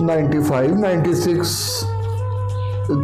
95-96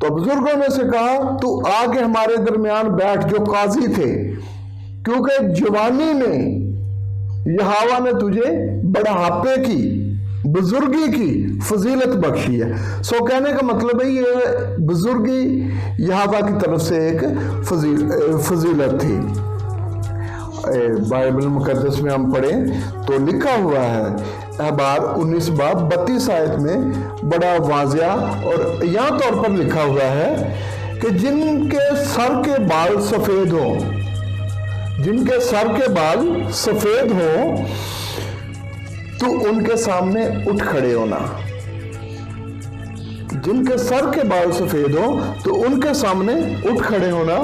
تو بزرگوں نے سے کہا تو آ کے ہمارے درمیان بیٹھ، جو قاضی تھے، کیونکہ جوانی میں یہوہ نے تجھے بڑھاپے کی، بزرگی کی فضیلت بخشی ہے۔ سو کہنے کا مطلب ہے یہ بزرگی یہوہ کی طرف سے ایک فضیلت تھی۔ بائبل مقدس میں ہم پڑھیں تو لکھا ہوا ہے احبار 19 باب 32 آیت میں بڑا واضح اور یہاں طور پر لکھا ہوا ہے کہ جن کے سر کے بال سفید ہوں، جن کے سر کے بال سفید ہوں تو ان کے سامنے اٹھ کھڑے ہونا، جن کے سر کے بال سفید ہوں تو ان کے سامنے اٹھ کھڑے ہونا،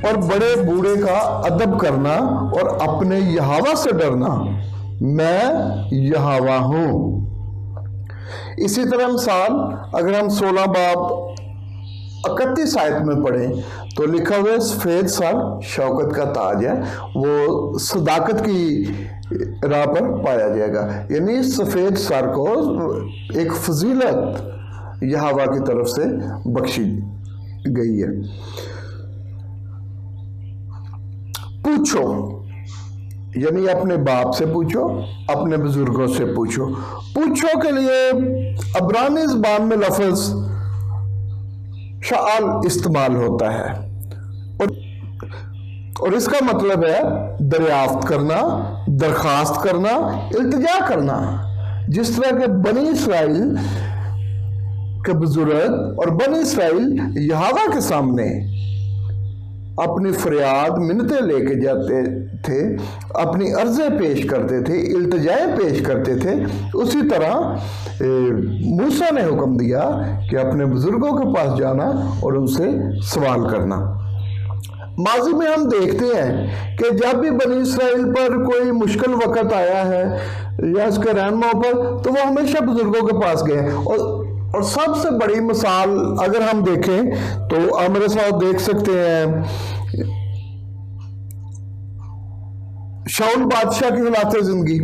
اور بڑے بوڑھے کا ادب کرنا اور اپنے یہوہ سے ڈرنا، میں یہوہ ہوں۔ اسی طرح مثال اگر ہم 16 باب 31 آیت میں پڑھیں تو لکھا ہوا ہے سفید سر شوکت کا تاج ہے، وہ صداقت کی راہ پر پایا جائے گا، یعنی سفید سر کو ایک فضیلت یہوہ کی طرف سے بخشی گئی ہے۔ پوچھو، یعنی اپنے باپ سے پوچھو، اپنے بزرگوں سے پوچھو۔ پوچھو کے لیے عبرانی زبان میں لفظ شعال استعمال ہوتا ہے، اور اس کا مطلب ہے دریافت کرنا، درخواست کرنا، التجا کرنا، جس طرح کہ بنی اسرائیل کے بزرگ اور بنی اسرائیل یہوہ کے سامنے اپنی فریاد منتیں لے کے جاتے تھے، اپنی عرضیں پیش کرتے تھے، التجائیں پیش کرتے تھے، اسی طرح موسیٰ نے حکم دیا کہ اپنے بزرگوں کے پاس جانا اور ان سے سوال کرنا۔ ماضی میں ہم دیکھتے ہیں کہ جب بھی بنی اسرائیل پر کوئی مشکل وقت آیا ہے یا اس کے رہنماؤں پر، تو وہ ہمیشہ بزرگوں کے پاس گئے، اور سب سے بڑی مثال اگر ہم دیکھیں تو آپ میرے ساتھ دیکھ سکتے ہیں شاؤل بادشاہ کی حالات زندگی،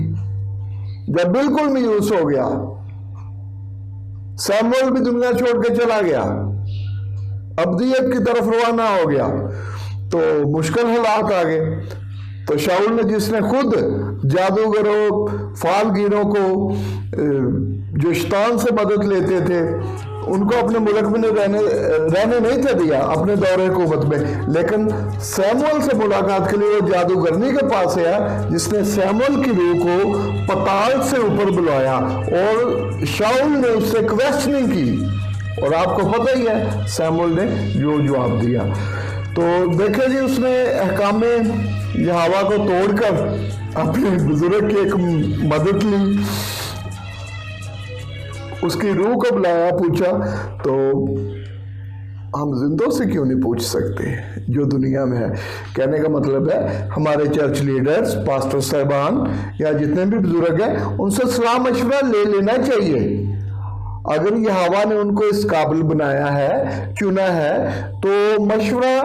جب بالکل میوس ہو گیا، سیموئیل بھی دنیا چھوڑ کے چلا گیا، ابدیت کی طرف روانہ ہو گیا، تو مشکل حالات آ گئے۔ تو شاؤل نے، جس نے خود جادوگروں، فالگیروں کو جو شیطان سے مدد لیتے تھے، ان کو اپنے ملک میں رہنے نہیں تھا دیا اپنے دور حکومت میں، لیکن سیموئیل سے ملاقات کے لیے وہ جادوگرنی کے پاس آیا، جس نے سیموئیل کی روح کو پتال سے اوپر بلایا، اور شاؤل نے اس سے کویسچننگ کی، اور آپ کو پتہ ہی ہے سیموئیل نے جو جواب دیا۔ تو دیکھیں جی، اس نے احکام یہوہ کو توڑ کر اپنے بزرگ کی ایک مدد لی، اس کی روح کو بلایا، پوچھا۔ تو ہم زندوں سے کیوں نہیں پوچھ سکتے جو دنیا میں ہے؟ کہنے کا مطلب ہے ہمارے چرچ لیڈرز، پاسٹر صاحبان یا جتنے بھی بزرگ ہیں، ان سے صلاح مشورہ لے لینا چاہیے۔ اگر یہوہ نے ان کو اس قابل بنایا ہے، چنا ہے، تو مشورہ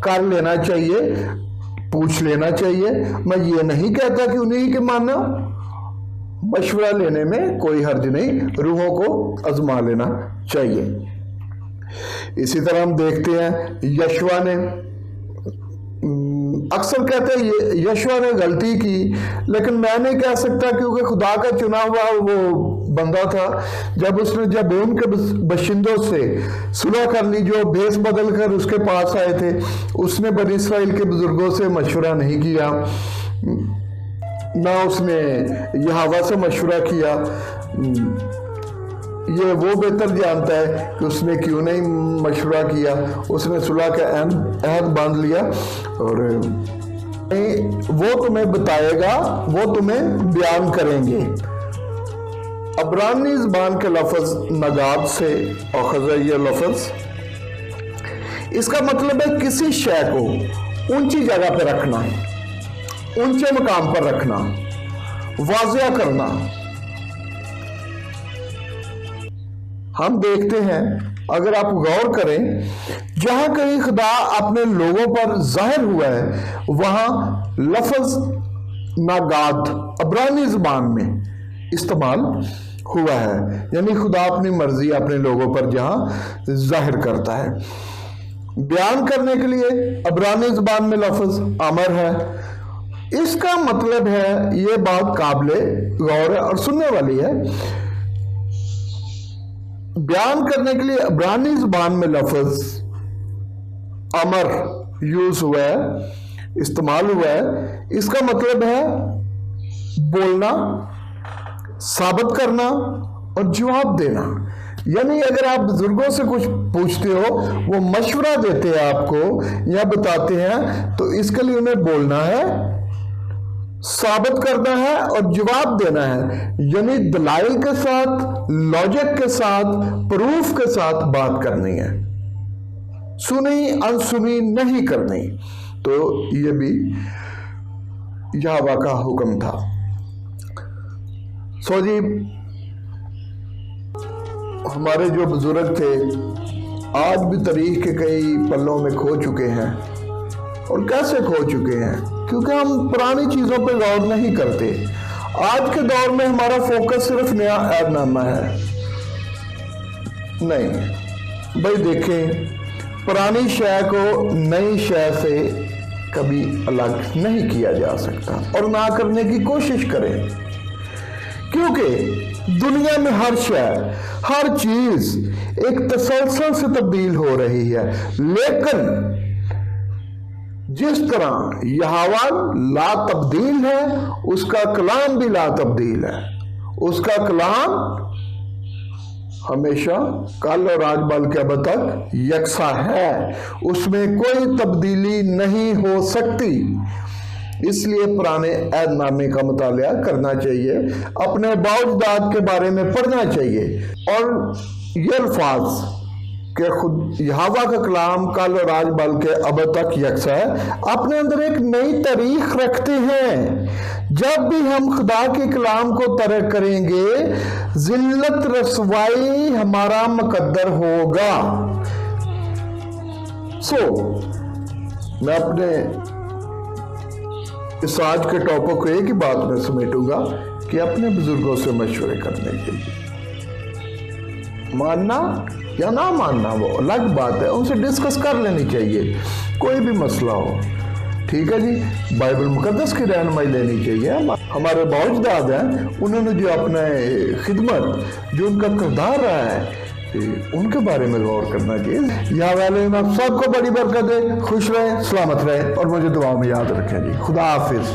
کر لینا چاہیے، پوچھ لینا چاہیے۔ میں یہ نہیں کہتا کہ انہیں کے ماننا، مشورہ لینے میں کوئی حرج نہیں، روحوں کو آزما لینا چاہیے۔ اسی طرح ہم دیکھتے ہیں یشوع نے، اکثر کہتے ہیں یشوع نے غلطی کی، لیکن میں نہیں کہہ سکتا، کیونکہ خدا کا چنا ہوا وہ بندہ تھا۔ جب اس نے جبون کے باشندوں سے صلح کر لی، جو بھیس بدل کر اس کے پاس آئے تھے، اس نے بنی اسرائیل کے بزرگوں سے مشورہ نہیں کیا، نہ اس نے یہوہ سے مشورہ کیا۔ یہ وہ بہتر جانتا ہے کہ اس نے کیوں نہیں مشورہ کیا۔ اس نے صلح کا عہد باندھ لیا، اور وہ تمہیں بتائے گا، وہ تمہیں بیان کریں گے۔ عبرانی زبان کے لفظ نگاد سے اخذ ہے یہ لفظ، اس کا مطلب ہے کسی شے کو اونچی جگہ پہ رکھنا، اونچے مقام پر رکھنا، واضح کرنا۔ ہم دیکھتے ہیں، اگر آپ غور کریں، جہاں کہیں خدا اپنے لوگوں پر ظاہر ہوا ہے، وہاں لفظ ناگاد عبرانی زبان میں استعمال ہوا ہے، یعنی خدا اپنی مرضی اپنے لوگوں پر جہاں ظاہر کرتا ہے۔ بیان کرنے کے لیے عبرانی زبان میں لفظ امر ہے۔ اس کا مطلب ہے، یہ بات قابل غور اور سننے والی ہے، بیان کرنے کے لیے عبرانی زبان میں لفظ امر یوز ہوا ہے، استعمال ہوا ہے۔ اس کا مطلب ہے بولنا، ثابت کرنا اور جواب دینا۔ یعنی اگر آپ بزرگوں سے کچھ پوچھتے ہو، وہ مشورہ دیتے ہیں آپ کو یا بتاتے ہیں، تو اس کے لیے انہیں بولنا ہے، ثابت کرنا ہے اور جواب دینا ہے، یعنی دلائل کے ساتھ، لاجک کے ساتھ، پروف کے ساتھ بات کرنی ہے، سنی انسنی نہیں کرنی۔ تو یہ بھی یہوہ کا حکم تھا۔ سو جی، ہمارے جو بزرگ تھے آج بھی تاریخ کے کئی پلوں میں کھو چکے ہیں۔ اور کیسے کھو چکے ہیں؟ کیونکہ ہم پرانی چیزوں پہ غور نہیں کرتے۔ آج کے دور میں ہمارا فوکس صرف نیا عہد نامہ ہے۔ نہیں بھائی، دیکھیں، پرانی شے کو نئی شے سے کبھی الگ نہیں کیا جا سکتا، اور نہ کرنے کی کوشش کریں، کیونکہ دنیا میں ہر شے، ہر چیز ایک تسلسل سے تبدیل ہو رہی ہے۔ لیکن جس طرح یہوہ لا تبدیل ہے، اس کا کلام بھی لا تبدیل ہے۔ اس کا کلام ہمیشہ کل اور آج بلکہ اب تک یکساں ہے، اس میں کوئی تبدیلی نہیں ہو سکتی۔ اس لیے پرانے عہد نامے کا مطالعہ کرنا چاہیے، اپنے باوجداد کے بارے میں پڑھنا چاہیے، اور یہ الفاظ کہ خود یہوہ کا کلام کل اور آج بلکہ اب تک یکساں ہے، اپنے اندر ایک نئی تاریخ رکھتے ہیں۔ جب بھی ہم خدا کے کلام کو ترک کریں گے، ذلت رسوائی ہمارا مقدر ہوگا۔ میں اپنے اس آج کے ٹاپک کو ایک ہی بات میں سمیٹوں گا کہ اپنے بزرگوں سے مشورے کرنے کے لیے، ماننا یا نہ ماننا وہ الگ بات ہے، ان سے ڈسکس کر لینی چاہیے، کوئی بھی مسئلہ ہو، ٹھیک ہے جی۔ بائبل مقدس کی رہنمائی لینی چاہیے۔ ہمارے باوجداد ہیں، انہوں نے جو اپنا خدمت، جو ان کا کردار رہا ہے، ان کے بارے میں غور کرنا چاہیے۔ یہوہ علیہ آپ سب کو بڑی برکت دے، خوش رہیں، سلامت رہیں، اور مجھے دعا میں یاد رکھیں جی۔ خدا حافظ۔